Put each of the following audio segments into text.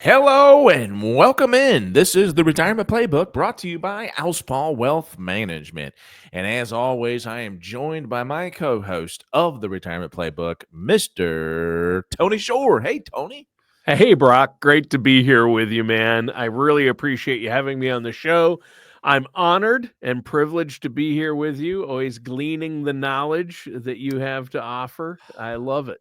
Hello and welcome in. This is the Retirement Playbook brought to you by Outpaw Wealth Management. And as always, I am joined by my co-host of the Retirement Playbook, Mr. Tony Shore. Hey, Tony. Hey, Brock, great to be here with you, man. I really appreciate you having me on the show. I'm honored and privileged to be here with you, always gleaning the knowledge that you have to offer. I love it.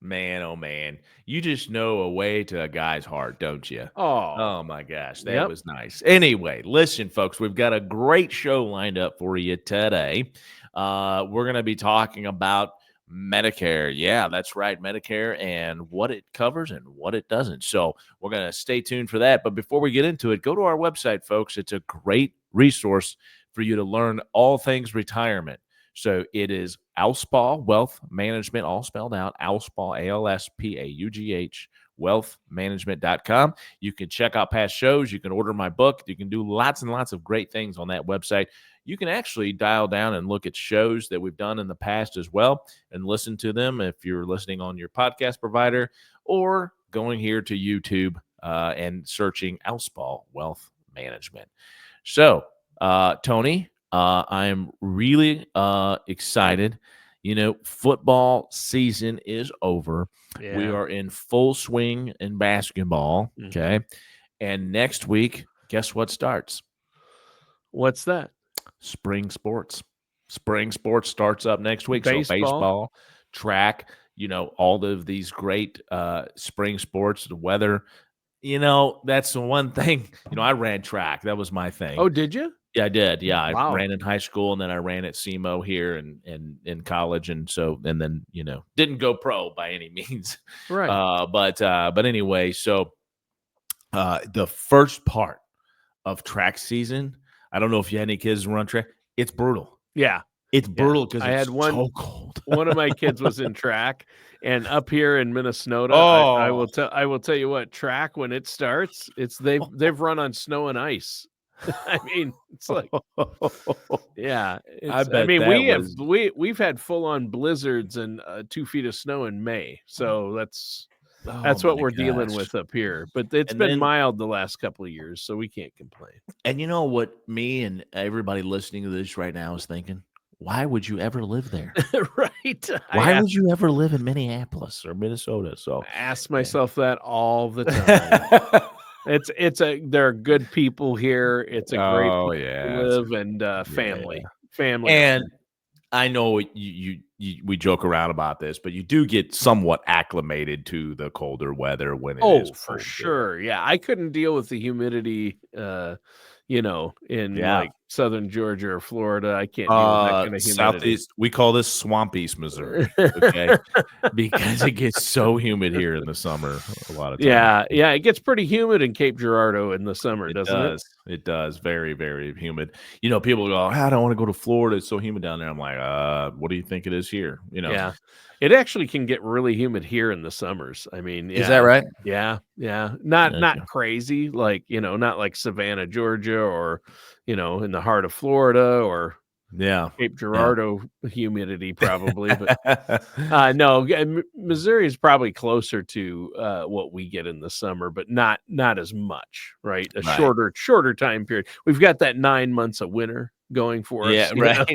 Man, oh man, you just know a way to a guy's heart, don't you? Oh, Oh my gosh, that yep. was nice. Anyway, listen, folks, we've got a great show lined up for you today. We're going to be talking about Medicare. Yeah, that's right, Medicare and what it covers and what it doesn't. So we're going to stay tuned for that. But before we get into it, go to our website, folks. It's a great resource for you to learn all things retirement. So it is Outpaw Wealth Management, all spelled out, Outpaw, ALSPAUGH, wealthmanagement.com. You can check out past shows. You can order my book. You can do lots and lots of great things on that website. You can actually dial down and look at shows that we've done in the past as well and listen to them if you're listening on your podcast provider or going here to YouTube and searching Outpaw Wealth Management. So, Tony, I'm really excited. You know, football season is over. We Yeah. are in full swing in basketball. Okay. And next week, guess what starts? What's that? Spring sports. Spring sports starts up next week. So Baseball. baseball, track, all of these great spring sports, the weather. That's the one thing. I ran track. That was my thing. Oh, did you? Yeah, I did. Yeah, I Wow. ran in high school, and then I ran at SEMO here and in college, and then didn't go pro by any means. Right. But anyway, so the first part of track season, I don't know if you had any kids run track. It's brutal. Yeah. It's brutal because I it's had one. so cold. One of my kids was in track, and up here in Minnesota, I Oh, will tell you what, track when it starts, they've run on snow and ice. I mean, it's like, yeah, I it's. I bet mean, that was. we've had full on blizzards and 2 feet of snow in May, so that's Oh what my we're dealing gosh. with up here. But it's And been then mild the last couple of years, so we can't complain. And you know what me and everybody listening to this right now is thinking? Why would you ever live there? Right? Why would you ever live in Minneapolis or Minnesota? So I ask yeah. myself that all the time. There are good people here. It's a great Oh place to yeah, live and family. and I know we joke around about this, but you do get somewhat acclimated to the colder weather when it is Oh, for cold there. sure. Yeah, I couldn't deal with the humidity, in Yeah. like southern Georgia or Florida. I can't deal with that kind of humidity. Southeast, we call this Swamp East Missouri, okay? Because it gets so humid here in the summer a lot of times. Yeah, it gets pretty humid in Cape Girardeau in the summer, It doesn't it? does. It does. Very, very humid. People go, I don't want to go to Florida. It's so humid down there. I'm like, what do you think it is here? Yeah. It actually can get really humid here in the summers. I mean, Is that right? Yeah. Not Okay. crazy, like, not like Savannah, Georgia, or, in the heart of Florida or Yeah. Cape Girardeau humidity probably. But no, Missouri is probably closer to what we get in the summer, but not as much, right? A Right. shorter time period. We've got that 9 months of winter going for us. Yeah, right.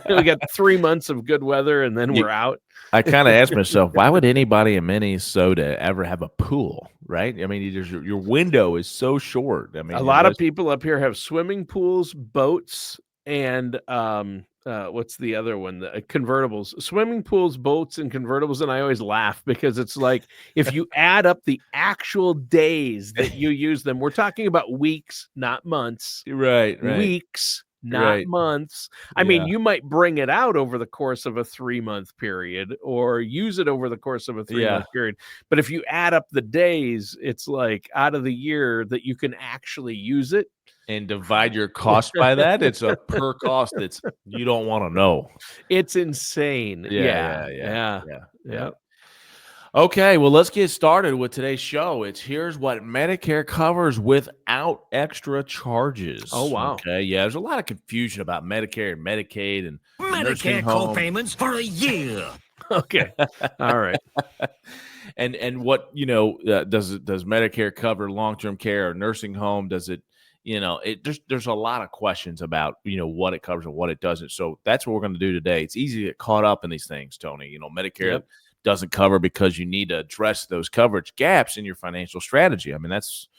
We got 3 months of good weather, and then we're out. I kind of asked myself, why would anybody in Minnesota ever have a pool, right? I mean, your window is so short. I mean, A lot of people up here have swimming pools, boats, and what's the other one? The convertibles, swimming pools, boats, and convertibles. And I always laugh because it's like if you add up the actual days that you use them, we're talking about weeks, not months. Right. Weeks, not Right. months. I mean, you might bring it out over the course of a 3-month period or use it over the course of a 3-month period. But if you add up the days, it's like out of the year that you can actually use it. And divide your cost by that. It's a per cost that's you don't want to know. It's insane. Yeah. Yeah. Okay, well, let's get started with today's show. Here's what Medicare covers without extra charges. Oh, wow. Okay, yeah, there's a lot of confusion about Medicare and Medicaid and Medicare co-payments for a year. Okay. All right. And what, does Medicare cover long-term care or nursing home? Does it, there's a lot of questions about, what it covers and what it doesn't. So that's what we're going to do today. It's easy to get caught up in these things, Tony. Medicare Yep. doesn't cover because you need to address those coverage gaps in your financial strategy. I mean, that's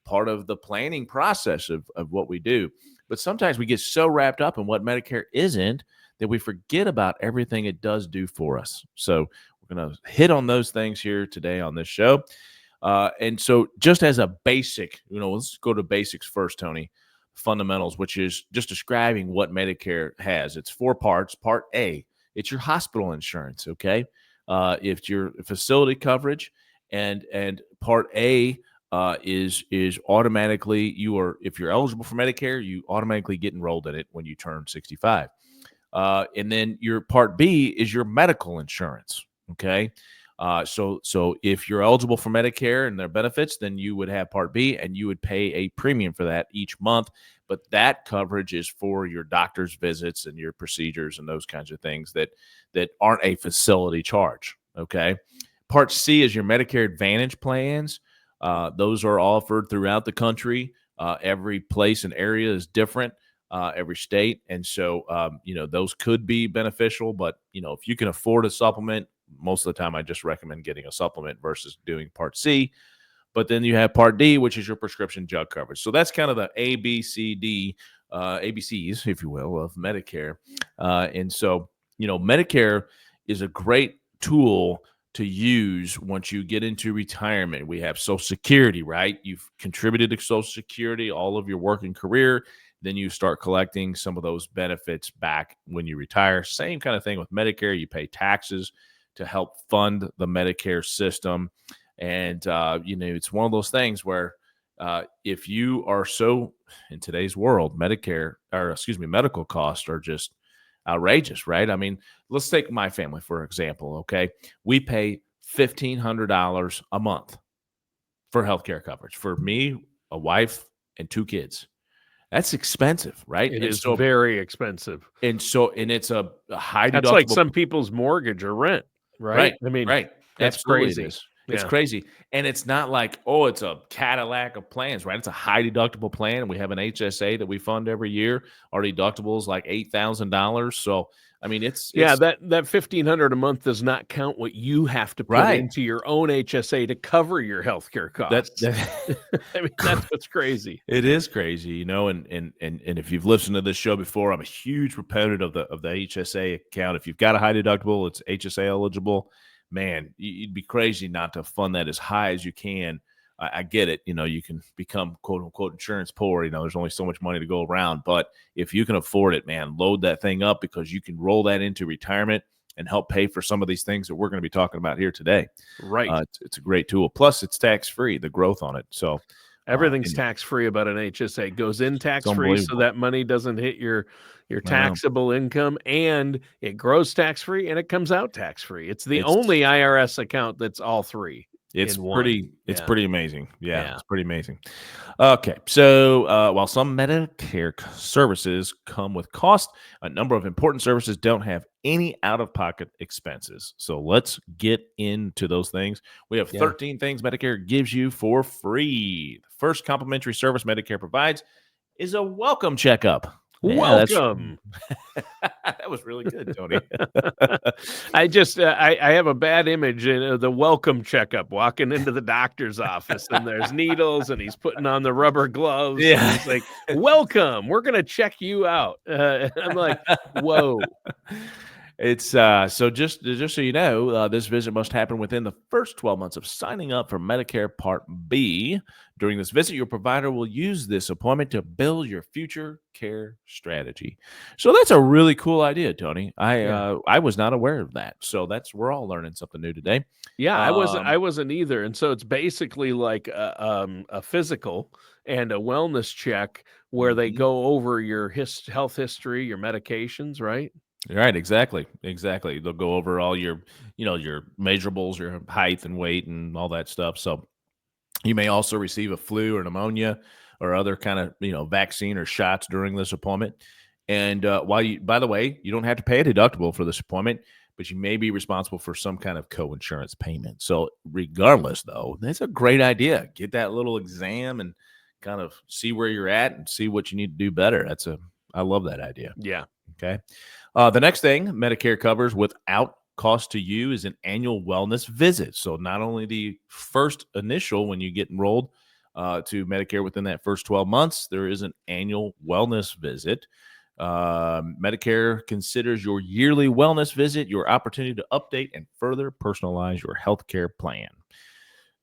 part of the planning process of what we do. But sometimes we get so wrapped up in what Medicare isn't that we forget about everything it does do for us. So we're going to hit on those things here today on this show. And so just as a basic, let's go to basics first, Tony. Fundamentals, which is just describing what Medicare has. It's 4 parts. Part A, it's your hospital insurance, okay? If your facility coverage, and Part A is automatically, if you're eligible for Medicare, you automatically get enrolled in it when you turn 65. And then your Part B is your medical insurance, okay? So if you're eligible for Medicare and their benefits, then you would have Part B, and you would pay a premium for that each month. But that coverage is for your doctor's visits and your procedures and those kinds of things that aren't a facility charge. Okay. Part C is your Medicare Advantage plans. Those are offered throughout the country. Every place and area is different. Every state. And so, those could be beneficial, but, if you can afford a supplement, most of the time I just recommend getting a supplement versus doing Part C. But then you have Part D, which is your prescription drug coverage. So that's kind of the ABCs, if you will, of Medicare. And so, Medicare is a great tool to use once you get into retirement. We have Social Security, right? You've contributed to Social Security all of your working career. Then you start collecting some of those benefits back when you retire. Same kind of thing with Medicare. You pay taxes to help fund the Medicare system. And, it's one of those things where if you are in today's world, medical costs are just outrageous, right? I mean, let's take my family, for example, okay? We pay $1,500 a month for healthcare coverage for me, a wife, and 2 kids. That's expensive, right? It is very expensive. And it's a high That's like deductible. some people's mortgage or rent, right? I mean, Right. it's Absolutely it crazy. is. It's Yeah. crazy. And it's not like, oh, it's a Cadillac of plans, right? It's a high deductible plan. We have an HSA that we fund every year. Our deductible is like $8,000. So, I mean, it's that $1,500 a month does not count what you have to put right. into your own HSA to cover your healthcare costs. That I mean, that's what's crazy. It is crazy, and if you've listened to this show before, I'm a huge proponent of the HSA account. If you've got a high deductible, it's HSA eligible. Man, you'd be crazy not to fund that as high as you can. I get it. You can become quote unquote insurance poor. There's only so much money to go around. But if you can afford it, man, load that thing up, because you can roll that into retirement and help pay for some of these things that we're going to be talking about here today. Right. It's a great tool. Plus, it's tax-free, the growth on it. So everything's tax-free about an HSA. It goes in tax-free, so that money doesn't hit your taxable income, and it grows tax-free and it comes out taxed-free. It's the only IRS account that's all three. It's pretty amazing. Yeah, it's pretty amazing. Okay, so while some Medicare services come with cost, a number of important services don't have any out-of-pocket expenses. So let's get into those things. We have 13 things Medicare gives you for free. The first complimentary service Medicare provides is a welcome checkup. Welcome. That was really good, Tony. I have a bad image in the welcome checkup, walking into the doctor's office, and there's needles, and he's putting on the rubber gloves. Yeah. And he's like, welcome, we're going to check you out. I'm like, whoa. It's so just so you know, this visit must happen within the first 12 months of signing up for Medicare Part B. During this visit, your provider will use this appointment to build your future care strategy. So that's a really cool idea, Tony. I was not aware of that. So we're all learning something new today. Yeah, I wasn't either. And so it's basically like a physical and a wellness check where they go over your health history, your medications, right? Right, exactly. They'll go over all your, your measurables, your height and weight and all that stuff. So you may also receive a flu or pneumonia or other kind of, vaccine or shots during this appointment. And by the way, you don't have to pay a deductible for this appointment, but you may be responsible for some kind of co-insurance payment. So regardless, though, that's a great idea. Get that little exam and kind of see where you're at and see what you need to do better. I love that idea. Yeah. Okay. The next thing Medicare covers without cost to you is an annual wellness visit. So not only the first initial when you get enrolled to Medicare within that first 12 months, there is an annual wellness visit. Medicare considers your yearly wellness visit your opportunity to update and further personalize your healthcare plan.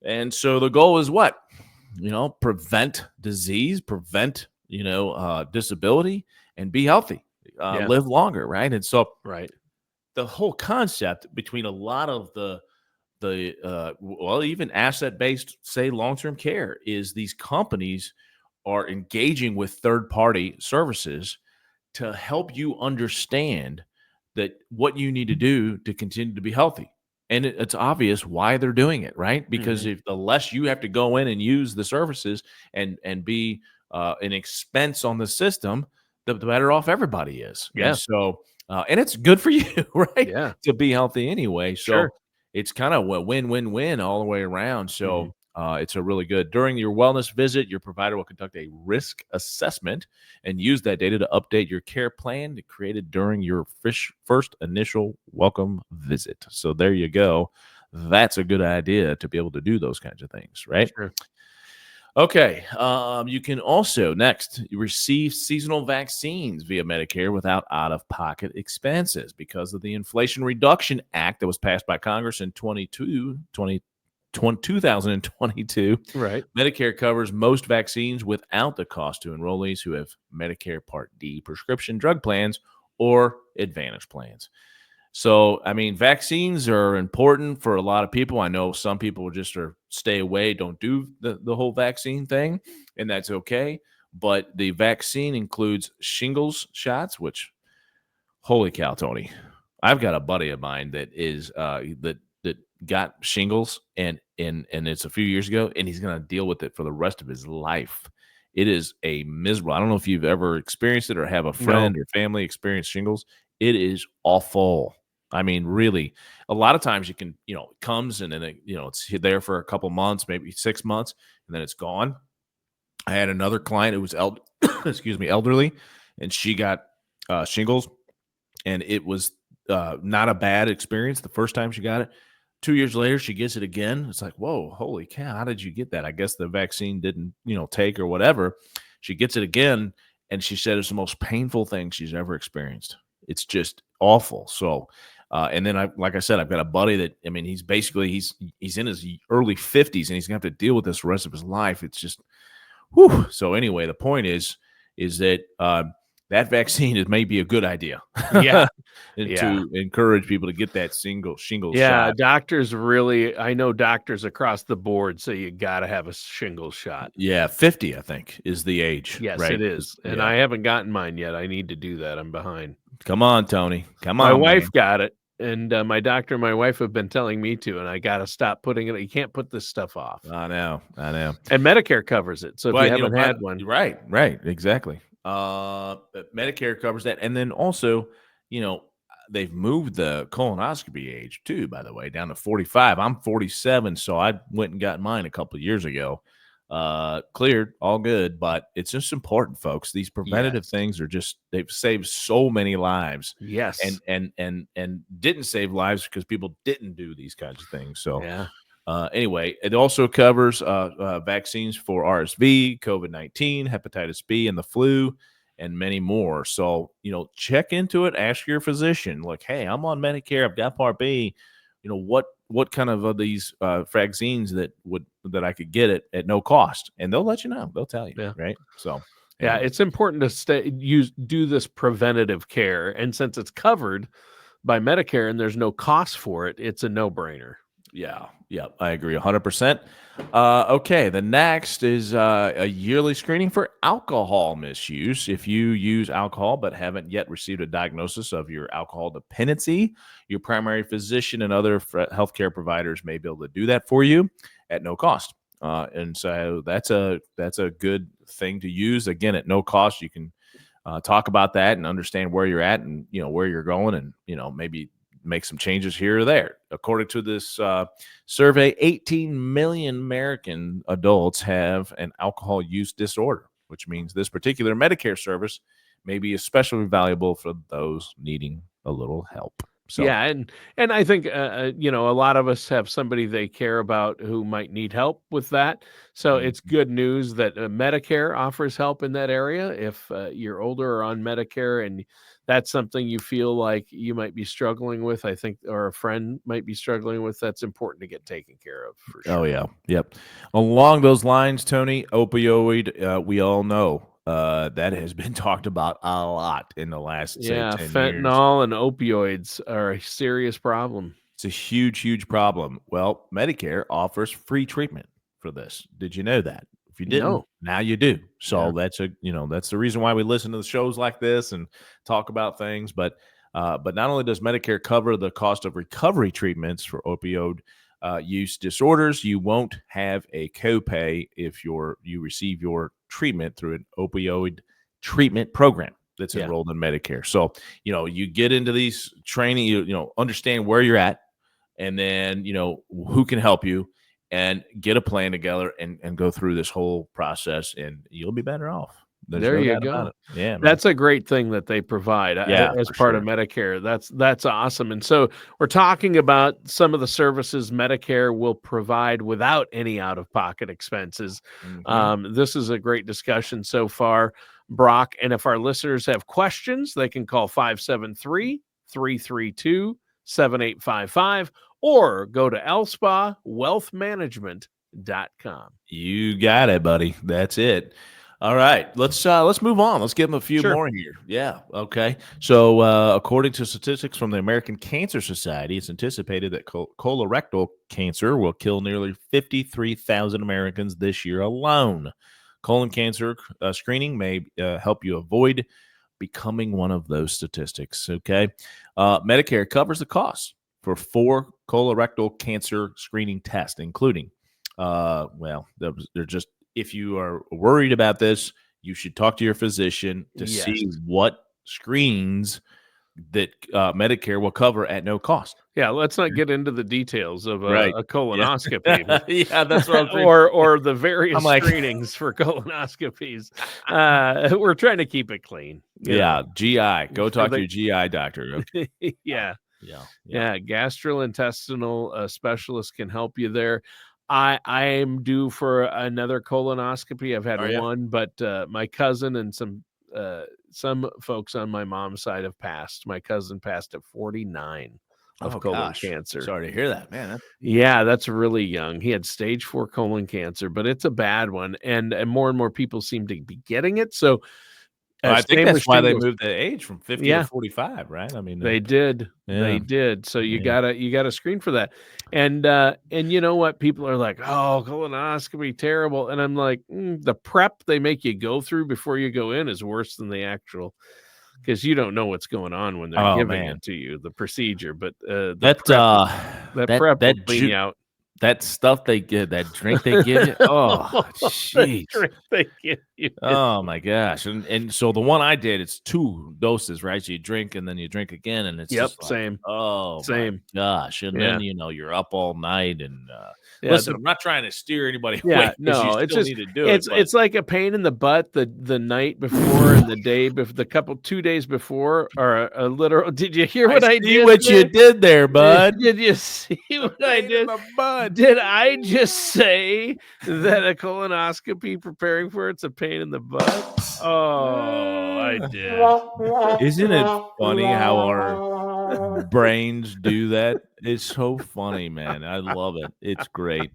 And so the goal is what? Prevent disease, prevent, disability, and be healthy, Yeah. live longer, right? And so Right. the whole concept between a lot of even asset-based, say, long-term care is these companies are engaging with third-party services to help you understand that what you need to do to continue to be healthy. And it's obvious why they're doing it, right? Because Mhm. if the less you have to go in and use the services and be an expense on the system, the better off everybody is. And Yeah. so, and it's good for you, right? Yeah. To be healthy anyway. Sure. So it's kind of a win-win-win all the way around. Mhm. So it's a really good. During your wellness visit, your provider will conduct a risk assessment and use that data to update your care plan created during your first initial welcome visit. So there you go. That's a good idea to be able to do those kinds of things, right? Sure. Okay. You can also next receive seasonal vaccines via Medicare without out-of-pocket expenses because of the Inflation Reduction Act that was passed by Congress in 2022. Right. Medicare covers most vaccines without the cost to enrollees who have Medicare Part D prescription drug plans or Advantage plans. So, I mean, vaccines are important for a lot of people. I know some people just stay away, don't do the whole vaccine thing, and that's okay. But the vaccine includes shingles shots, which holy cow, Tony. I've got a buddy of mine that is that got shingles and it's a few years ago, and he's gonna deal with it for the rest of his life. It is a miserable. I don't know if you've ever experienced it or have a No. friend or family experience shingles. It is awful. I mean, really, a lot of times you can, it comes and then it's there for a couple months, maybe 6 months, and then it's gone. I had another client who was excuse me, elderly, and she got shingles, and it was not a bad experience the first time she got it. 2 years later, she gets it again. It's like, whoa, holy cow! How did you get that? I guess the vaccine didn't, take or whatever. She gets it again, and she said it's the most painful thing she's ever experienced. It's just awful. So, and then like I said, I've got a buddy that I mean, he's in his early 50s, and he's gonna have to deal with this the rest of his life. It's just, whew. So anyway, the point is that that vaccine is maybe a good idea. Yeah. And Yeah. to encourage people to get that shingle Yeah, shot. doctors really I know doctors across the board say you gotta have a shingles shot. Yeah, 50, I think, is the age, Yes, right? it is, and Yeah. I haven't gotten mine yet. I need to do that. I'm behind. Come on, Tony. Come My on, wife man. got it, and, my doctor and my wife have been telling me to, and I gotta stop putting it you can't put this stuff off. I know, I know. And Medicare covers it, so if you But, haven't had one right, exactly. But Medicare covers that, and then also, you know, they've moved the colonoscopy age too, by the way, down to 45. I'm 47, so I went and got mine a couple of years ago. Cleared, all good, but it's just important, folks. These preventative Yes. things they've saved so many lives Yes. and didn't save lives because people didn't do these kinds of things. So Yeah. anyway, it also covers vaccines for RSV, COVID-19, hepatitis B, and the flu, and many more. So, check into it. Ask your physician. Like, hey, I'm on Medicare. I've got Part B. What kind of these vaccines that I could get at no cost, and they'll let you know. They'll tell you, Yeah. right? So, Yeah, anyway. it's important to do this preventative care, and since it's covered by Medicare and there's no cost for it, it's a no-brainer. Yeah, I agree 100%. Okay, the next is a yearly screening for alcohol misuse. If you use alcohol but haven't yet received a diagnosis of your alcohol dependency, your primary physician and other healthcare providers may be able to do that for you at no cost. And so that's a good thing to use. Again, at no cost, you can talk about that and understand where you're at and where you're going, and maybe make some changes here or there. According to this survey, 18 million American adults have an alcohol use disorder, which means this particular Medicare service may be especially valuable for those needing a little help. So, Yeah, and I think a lot of us have somebody they care about who might need help with that. So it's good news that Medicare offers help in that area. If you're older or on Medicare and that's something you feel like you might be struggling with, I think, or a friend might be struggling with, that's important to get taken care of for oh sure. yeah, yep. Along those lines, Tony, opioid, we all know that has been talked about a lot in the last, say, Yeah, 10 years. fentanyl and opioids are a serious problem. It's a huge, huge problem. Well, Medicare offers free treatment for this. Did you know that? If you didn't, No. now you do. Yeah. So that's the reason why we listen to the shows like this and talk about things. But not only does Medicare cover the cost of recovery treatments for opioid use disorders, you won't have a copay if you receive your treatment through an opioid treatment program that's Yeah. enrolled in Medicare. So you get into these training, understand where you're at, and then who can help you, and get a plan together and go through this whole process, and you'll be better off. There's There no you doubt about go. it. Yeah, man. That's a great thing that they provide Yeah, as for part of sure. Medicare. That's awesome. And so we're talking about some of the services Medicare will provide without any out-of-pocket expenses. Mhm. This is a great discussion so far, Brock. And if our listeners have questions, they can call 573-332-7855 or go to elspawealthmanagement.com. You got it, buddy. That's it. All right, let's move on. Let's give them a few Sure. more here. Yeah, okay. So, according to statistics from the American Cancer Society, it's anticipated that colorectal cancer will kill nearly 53,000 Americans this year alone. Colon cancer screening may help you avoid becoming one of those statistics. Okay, Medicare covers the cost for 4 colorectal cancer screening tests, including they're just, if you are worried about this, you should talk to your physician to Yes. see what screens that Medicare will cover at no cost. Yeah, let's not get into the details of Right. a Yeah. colonoscopy, Yeah, that's what I'm thinking. or the I'm various like, screenings for colonoscopies. We're trying to keep it clean, yeah, GI. Go for talk to the your GI doctor. Okay. yeah, Yeah. Yeah. yeah, gastrointestinal specialist can help you there. I am due for another colonoscopy. I've had Are you? one, but my cousin and some folks on my mom's side have passed. My cousin passed at 49 of Oh colon gosh. cancer. Sorry to hear that, man. Yeah, that's really young. He had stage 4 colon cancer, but it's a bad one, and more people seem to be getting it. So, I think same with that's why they shingles. moved the age from 50 to Yeah, 45, right? I mean, they did. yeah, They did. So yeah. you gotta screen for that. And you know what? People are like, "Oh, colonoscopy, terrible." And I'm like, the prep they make you go through before you go in is worse than the actual, because you don't know what's going on when they're Oh giving man, it to you, the procedure. But the that prep will that clean you out. that stuff they give, that drink they give you. Oh, The jeez. drink they give you. Oh my gosh. And so the one I did, it's 2 doses, right? So you drink and then you drink again, and it's Yep, just like, same, oh my same. gosh. And Yeah, then you're up all night, and yeah, listen, I'm not trying to steer anybody away, yeah. because you No, it's still just need to do it, but it's like a pain in the butt the night before and the day before, the 2 days before, or a literal. Did you hear I what I see did what you there? did there, bud. Did you see A what I pain in did? the butt. Did I just say that a colonoscopy preparing for it's a pain in the butt? Oh, I did. Isn't it funny how our brains do that? It's so funny, man. I love it. It's great.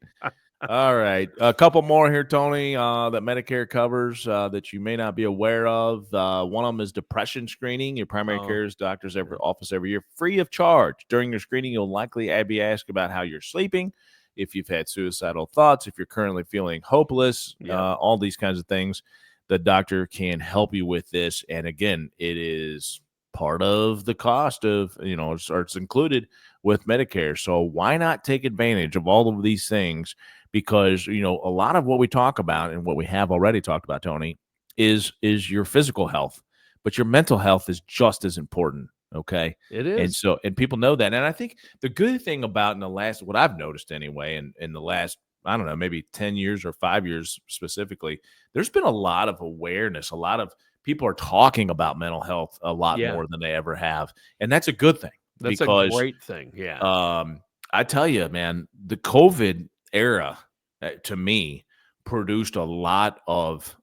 All right. A couple more here, Tony, that Medicare covers that you may not be aware of. One of them is depression screening. Your primary Oh, care doctor's yeah. office every year, free of charge. During your screening, you'll likely be asked about how you're sleeping, if you've had suicidal thoughts, if you're currently feeling hopeless, Yep. all these kinds of things. The doctor can help you with this. And again, it is part of the cost of, it's included with Medicare. So why not take advantage of all of these things? Because a lot of what we talk about, and what we have already talked about, Tony, is your physical health, but your mental health is just as important Okay. It And is. so, and people know that. And I think the good thing about what I've noticed anyway, in the last, I don't know, maybe 10 years or 5 years specifically, there's been a lot of awareness. A lot of people are talking about mental health a lot Yeah. more than they ever have. And that's a good thing That's a because, great thing. Yeah. um, I tell you, man, the COVID era, to me, produced a lot of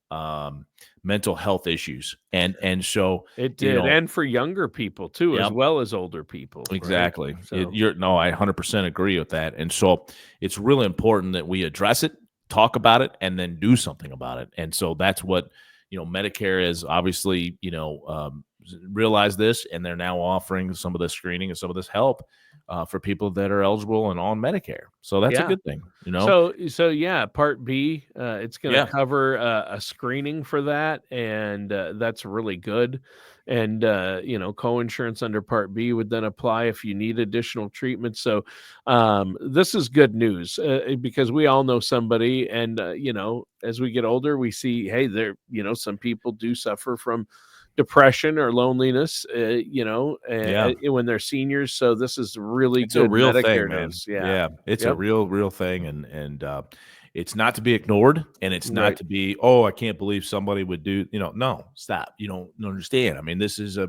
mental health issues. And so, It you did. know, And for younger people too, as yep. well as older people, right? Exactly. So, You're no, I 100% agree with that. And so it's really important that we address it, talk about it, and then do something about it. And so that's what, Medicare is obviously, realize this, and they're now offering some of this screening and some of this help for people that are eligible and on Medicare. So that's a yeah. good thing. So yeah, Part B, it's going to Yeah. cover a screening for that, and that's really good. And co-insurance under Part B would then apply if you need additional treatment. So this is good news because we all know somebody, and as we get older, we see, hey, some people do suffer from depression or loneliness, Yeah. when they're seniors. So this is really It's a good real thing, Medicare man. news. Yeah. Yeah, it's a Yep. real thing, and it's not to be ignored, and it's not Right. to be, oh, I can't believe somebody would do. No, stop. You don't understand. I mean, this is a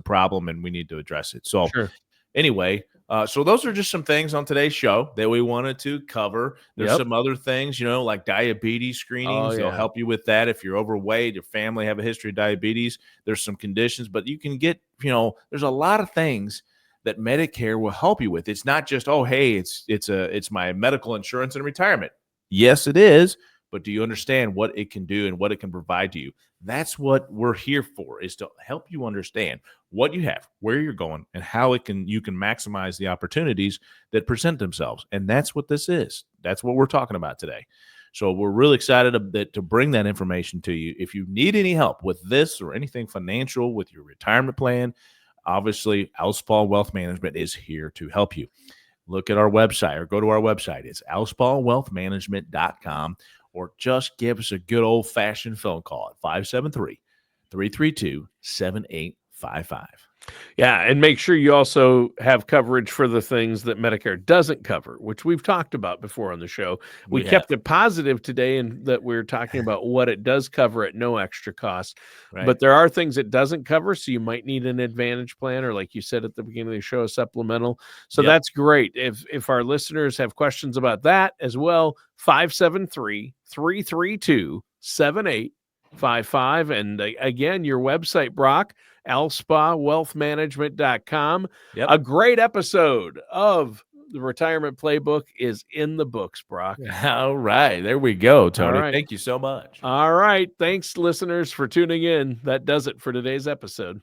problem, and we need to address it. So Sure. anyway, so those are just some things on today's show that we wanted to cover. There's Yep. some other things, like diabetes Oh, screenings. They'll yeah. help you with that if you're overweight, your family have a history of diabetes. There's some conditions, but you can get, there's a lot of things that Medicare will help you with. It's not just, oh, hey, it's my medical insurance and retirement. Yes, it is, but do you understand what it can do and what it can provide to you? That's what we're here for, is to help you understand what you have, where you're going, and how you can maximize the opportunities that present themselves. And that's what this is. That's what we're talking about today. So we're really excited to bring that information to you. If you need any help with this or anything financial with your retirement plan, obviously Outspall Wealth Management is here to help you. Look at our website or go to our website. It's outspallwealthmanagement.com, or just give us a good old-fashioned phone call at 573-332-7855. Yeah, and make sure you also have coverage for the things that Medicare doesn't cover, which we've talked about before on the show. We We have, kept it positive today in that we're talking about what it does cover at no extra cost. right? But there are things it doesn't cover, so you might need an Advantage plan, or like you said at the beginning of the show, a supplemental. So Yep. that's great. If our listeners have questions about that as well, 573-332-7855. And again, your website, Brock, alspawealthmanagement.com. Yep. A great episode of the Retirement Playbook is in the books, Brock. All right. There we go, Tony. right. Thank you so much. All right. Thanks, listeners, for tuning in. That does it for today's episode.